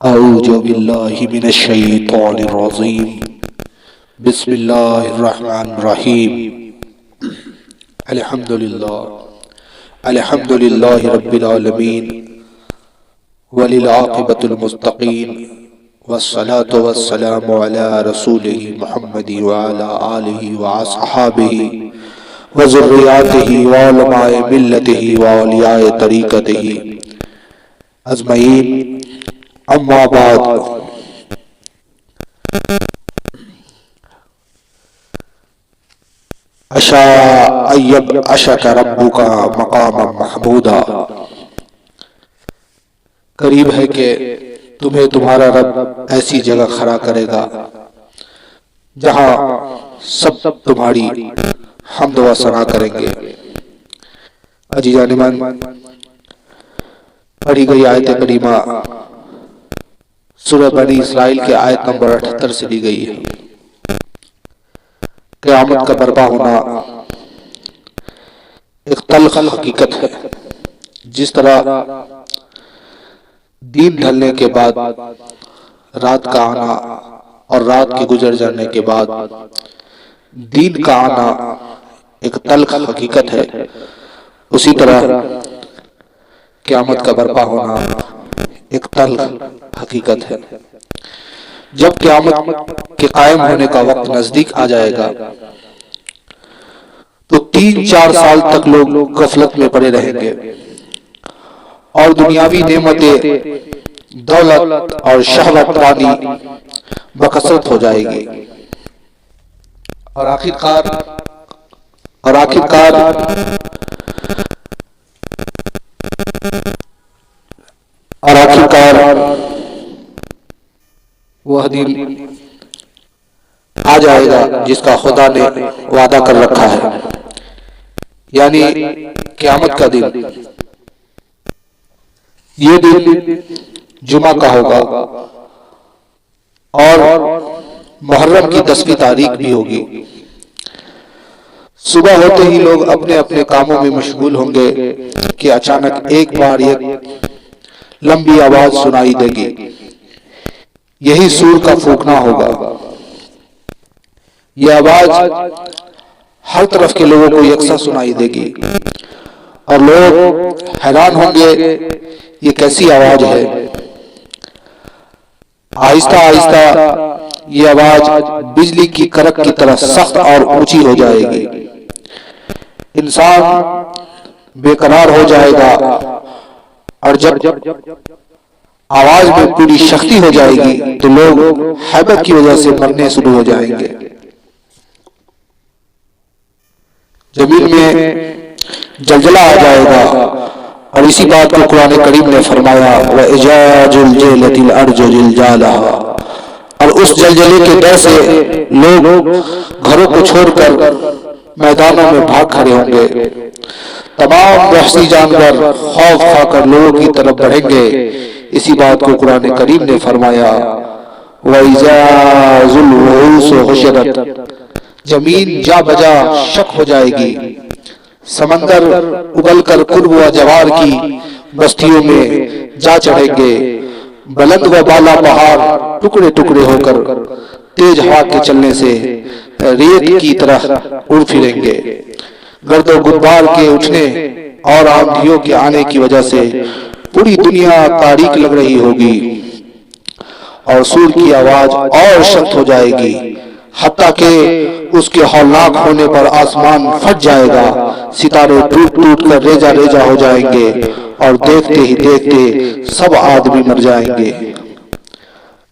اعوذ باللہ من الشیطان الرجیم بسم اللہ الرحمن الرحیم الحمد للہ رب العالمین وللعاقبۃ المتقین والصلاة والسلام علی رسولہ محمد وعلی آلہ واصحابہ وذریاتہ وعلماء ملتہ واولیاء طریقتہ اجمعین، اما بعد، اشاء ربک مقاما محمودا، قریب ہے کہ تمہیں تمہارا رب ایسی جگہ کھڑا کرے گا جہاں سب تمہاری حمد و ثنا کریں گے۔ عزیزان ایمان، پڑھی گئی آیت کریمہ سورہ بنی اسرائیل کے آیت نمبر 78 سے لی گئی ہے۔ قیامت کا برپا ہونا ایک تلخ حقیقت ہے۔ جس طرح دن ڈھلنے کے بعد رات کا آنا اور رات کے گزر جانے کے بعد دن کا آنا ایک تلخ حقیقت ہے، اسی طرح قیامت کا برپا ہونا ایک تلخ حقیقت ہے۔ جب قیامت کے قائم ہونے کا وقت نزدیک آ جائے گا تو 3-4 سال تک لوگ غفلت میں پڑے رہیں گے اور دنیاوی نعمتیں، دولت اور شہوت رانی بکثرت ہو جائے گی، اور آخرکار وہ دن آ جائے گا جس کا خدا نے وعدہ کر رکھا ہے، یعنی قیامت کا دن۔ یہ دن جمعہ کا ہوگا اور محرم کی 10ویں تاریخ بھی ہوگی۔ صبح ہوتے ہی لوگ اپنے اپنے کاموں میں مشغول ہوں گے کہ اچانک ایک بار ایک لمبی آواز سنائی دے گی، یہی سور کا پھونکنا ہوگا۔ یہ آواز ہر طرف کے لوگوں کو یکساں سنائی دے گی اور لوگ حیران ہوں گے یہ کیسی آواز ہے۔ آہستہ آہستہ یہ آواز بجلی کی کڑک کی طرح سخت اور اونچی ہو جائے گی۔ انسان بے قرار ہو جائے گا اور جب آواز میں پوری شختی ہو جائے گی تو لوگ ہیبت کی وجہ سے مرنے شروع ہو جائیں گے۔ زمین میں زلزلہ آ جائے گا، اور اسی بات کو قرآن کریم نے فرمایا وَإِذَا زُلْزِلَتِ الْأَرْضُ زِلْزَالَهَا، اور اس زلزلے کے ڈر سے لوگ گھروں کو چھوڑ کر میدانوں میں بھاگ کھڑے ہوں گے۔ تمام وحشی جانور خوف کھا کر لوگوں کی طرف بڑھیں گے۔ اسی بات کو قرآن کریم نے فرمایا وَإِذَا الْوُحُوشُ حُشِرَتْ، زمین جا بجا شک ہو جائے گی، سمندر ابل کر قرب و جوار کی بستیوں میں جا چڑھیں گے، بلند و بالا پہاڑ ٹکڑے ٹکڑے ہو کر تیز ہوا کے چلنے سے ریت کی طرح اڑ پھریں گے، گرد و غبار کے اٹھنے اور آندھیوں کے آنے کی وجہ سے پوری دنیا تاریک لگ رہی ہوگی، اور سور کی آواز اور سخت ہو جائے گی، حتیٰ کہ اس کے ہولناک ہونے پر آسمان پھٹ جائے گا، ستارے ٹوٹ ٹوٹ کر ریزہ ریزہ ہو جائیں گے، اور دیکھتے ہی دیکھتے سب آدمی مر جائیں گے،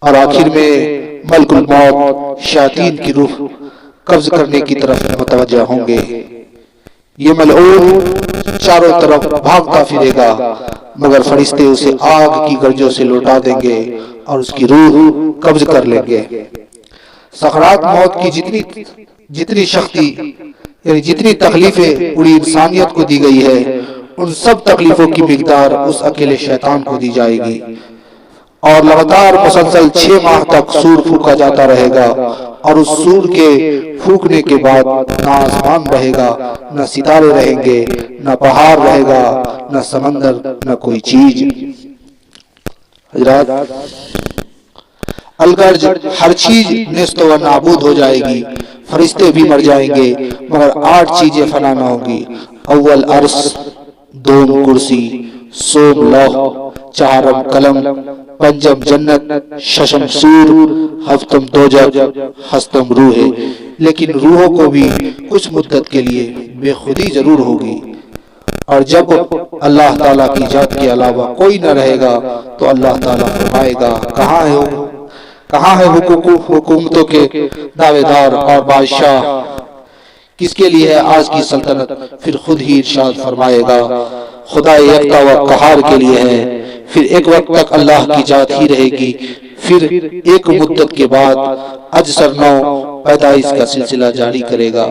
اور آخر میں ملک الموت شیاطین کی روح قبض کرنے کی طرف متوجہ ہوں گے۔ یہ ملعون چاروں طرف بھاگتا پھرے گا، مگر فرشتے اسے آگ کی گرجوں سے لوٹا دیں گے اور اس کی روح قبض کر لیں گے۔ سکرات موت کی جتنی شختی، یعنی جتنی تکلیفیں پوری انسانیت کو دی گئی ہے، ان سب تکلیفوں کی مقدار اس اکیلے شیطان کو دی جائے گی، اور لگاتار مسلسل 6 ماہ تک سور پھونکا جاتا رہے گا، اور اس سور کے پھونکنے کے بعد نہ آسمان رہے گا، نہ ستارے رہیں گے، نہ پہاڑ رہے گا، نہ سمندر، نہ کوئی چیز۔ حضرات، الگرج ہر چیز نیست و نابود ہو جائے گی، فرشتے بھی مر جائیں گے، مگر 8 چیزیں فنا نہ ہوں گی۔ اول عرش، دوم کرسی، سوم لوح، چہارم قلم، پنجم جنت، ششم سور، ہفتم دوزخ، ہستم روح۔ لیکن روحوں کو بھی کچھ مدت کے لیے بے خودی ضرور ہوگی، اور جب اللہ تعالیٰ کی ذات کے علاوہ کوئی نہ رہے گا تو اللہ تعالیٰ فرمائے گا کہاں ہے حکومتوں کے دعوے دار اور بادشاہ، کس کے لیے ہے آج کی سلطنت؟ پھر خود ہی ارشاد فرمائے گا خدا یکتا و قہار کے لیے ہے۔ پھر ایک وقت تک اللہ کی ذات ہی رہے گی، پھر ایک مدت کے بعد اجسر نو پیدائش کا سلسلہ جاری کرے گا،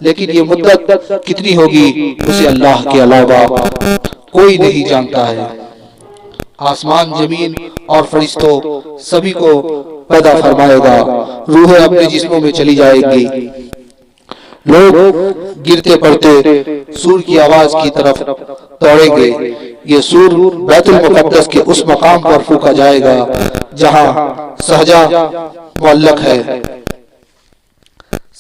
لیکن یہ مدت کتنی ہوگی اسے اللہ کے علاوہ کوئی نہیں جانتا ہے۔ آسمان، زمین اور فرشتوں سبھی کو پیدا فرمائے گا، روحیں اپنے جسموں میں چلی جائیں گی، لوگ گرتے پڑتے سور کی آواز کی طرف دوڑیں گے۔ یہ سور بیت المقدس کے اس مقام پر پھونکا جائے گا جہاں سہجہ معلق ہے۔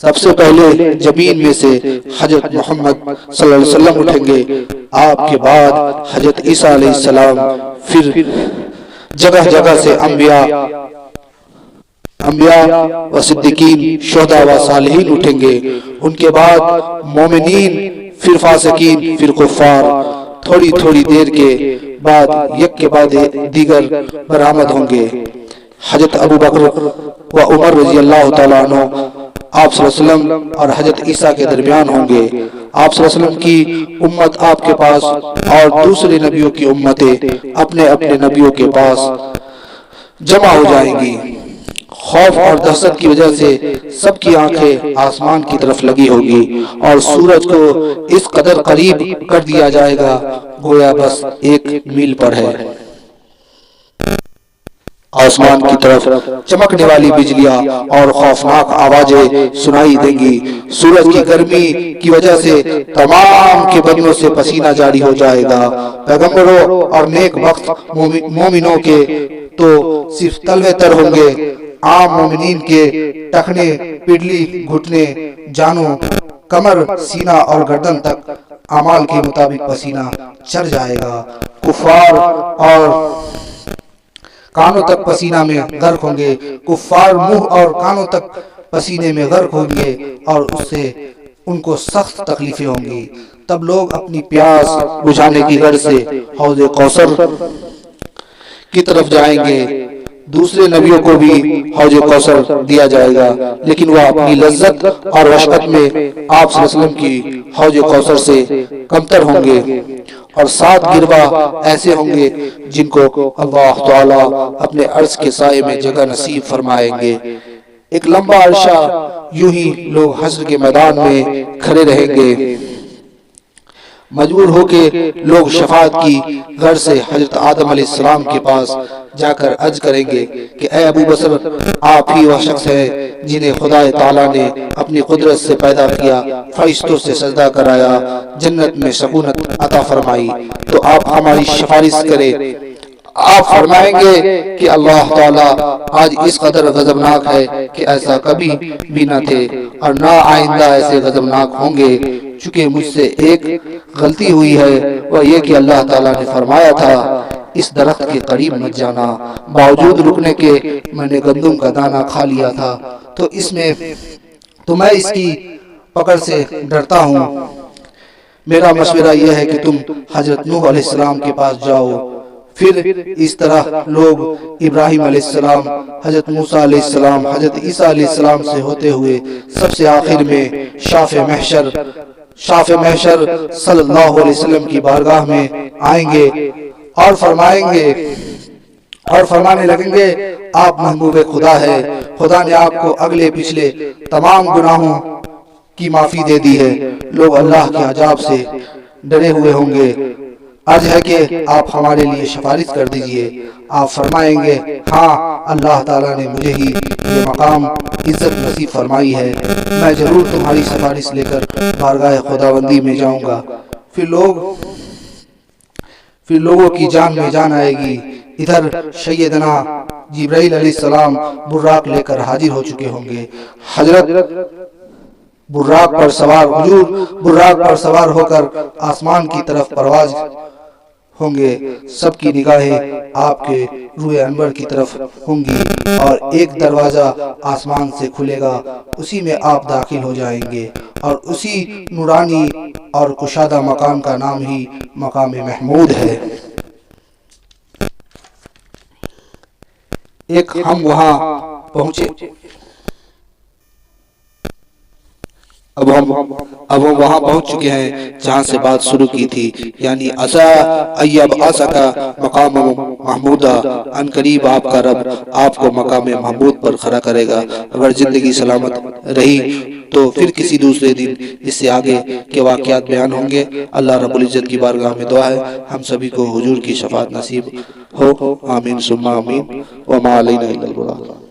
سب سے پہلے زمین میں سے حضرت محمد صلی اللہ علیہ وسلم اٹھیں گے، آپ کے بعد حضرت عیسیٰ علیہ السلام، پھر جگہ جگہ سے انبیاء و صدیقین، شہداء و صالحین اٹھیں گے، ان کے بعد مومنین، پھر فاسقین، پھر کفار۔ تھوڑی دیر کے بعد یک کے بعد دیگر برآمد ہوں گے۔ حضرت ابو بکر و عمر رضی اللہ تعالیٰ عنہ آپ صلی اللہ علیہ وسلم اور حضرت عیسیٰ کے درمیان ہوں گے۔ آپ صلی اللہ علیہ وسلم کی امت آپ کے پاس اور دوسرے نبیوں کی امتیں اپنے اپنے نبیوں کے پاس جمع ہو جائیں گی۔ خوف اور دہشت کی وجہ سے سب کی آنکھیں آسمان کی طرف لگی ہوگی اور سورج کو اس قدر قریب کر دیا جائے گا گویا بس 1 میل پر ہے۔ آسمان کی طرف چمکنے والی بجلیاں اور خوفناک آوازیں سنائی دیں گی۔ سورج کی گرمی کی وجہ سے تمام کے بدنوں سے پسینہ جاری ہو جائے گا۔ پیغمبروں اور نیک بخت مومنوں کے تو صرف تلوے تر ہوں گے، عام مومنین کے ٹخنے، پڈلی، گھٹنے، جانوں، کمر، سینہ اور گردن تک اعمال کے مطابق پسینہ چر جائے گا۔ کفار اور کانوں تک پسینہ میں غرق ہوں گے، کفار منہ اور کانوں تک پسینے میں غرق ہوں گے اور اس سے ان کو سخت تکلیفیں ہوں گی۔ تب لوگ اپنی پیاس بجھانے کی غرض سے حوض کوثر کی طرف جائیں گے۔ دوسرے نبیوں کو بھی حوض کوثر دیا جائے گا، لیکن وہ اپنی لذت اور وشقت میں آپ صلی اللہ علیہ وسلم کی حوض کوثر سے کمتر ہوں گے، اور 7 گروہ ایسے ہوں گے جن کو اللہ تعالی اپنے عرش کے سائے میں جگہ نصیب فرمائیں گے۔ ایک لمبا عرصہ یوں ہی لوگ حشر کے میدان میں کھڑے رہیں گے۔ مجبور ہو کے لوگ شفاعت کی غرض سے حضرت آدم علیہ السلام کے پاس جا کر عرض کریں گے کہ اے ابو بصر، آپ ہی وہ شخص ہے جنہیں خدا تعالیٰ نے اپنی قدرت سے پیدا کیا، فرشتوں سے سجدہ کرایا، جنت میں سکونت عطا فرمائی، تو آپ ہماری سفارش کریں۔ آپ فرمائیں گے کہ اللہ تعالیٰ آج اس قدر غضبناک ہے کہ ایسا کبھی بھی نہ تھے اور نہ آئندہ ایسے غضبناک ہوں گے، چونکہ مجھ سے ایک غلطی ہوئی ہے، وہ یہ کہ اللہ تعالیٰ نے فرمایا تھا اس درخت کے قریب مت جانا، باوجود رکنے کے میں نے گندم کا دانہ کھا لیا تھا، تو میں اس کی پکڑ سے ڈرتا ہوں۔ میرا مشورہ یہ ہے کہ تم حضرت نوح علیہ السلام کے پاس جاؤ۔ پھر اس طرح لوگ ابراہیم علیہ السلام، حضرت موسیٰ علیہ السلام، حضرت عیسیٰ علیہ السلام سے ہوتے ہوئے سب سے آخر میں شاف محشر صلی اللہ علیہ وسلم کی بارگاہ میں آئیں گے اور فرمانے لگیں گے آپ محبوب خدا ہے، خدا نے آپ کو اگلے پچھلے تمام گناہوں کی معافی دے دی ہے۔ لوگ اللہ کے عذاب سے ڈرے ہوئے ہوں گے، عرض ہے کہ آپ ہمارے لیے سفارش کر دیجئے۔ آپ فرمائیں گے ہاں، اللہ تعالیٰ نے مجھے ہی یہ مقام عزت نصیب فرمائی ہے، میں ضرور تمہاری سفارش لے کر بارگاہ خداوندی میں جاؤں گا۔ پھر لوگوں کی جان میں جان آئے گی، ادھر سیدنا جبرائیل علیہ السلام براق لے کر حاضر ہو چکے ہوں گے. حضرت براق پر سوار حضور براق پر سوار ہو کر آسمان کی طرف پرواز ہوں گے. سب کی نگاہیں آپ کے روح انور کی طرف ہوں گی اور ایک دروازہ آسمان سے کھلے گا, اسی میں آپ داخل ہو جائیں گے اور اسی نورانی اور کشادہ مقام کا نام ہی مقام محمود ہے. ایک ہم وہاں پہنچے, اب ہم وہاں پہنچ چکے ہیں جہاں سے بات شروع کی تھی, یعنی عسا ایب آسکا مقام محمودہ, ان قریب آپ کا رب آپ کو مقام محمود پر کھڑا کرے گا. اگر زندگی سلامت رہی تو پھر کسی دوسرے دن اس سے آگے کے واقعات بیان ہوں گے. اللہ رب العزت کی بارگاہ میں دعا ہے ہم سبھی کو حضور کی شفاعت نصیب ہو, آمین ثم آمین. وما علینا الا البلاغ.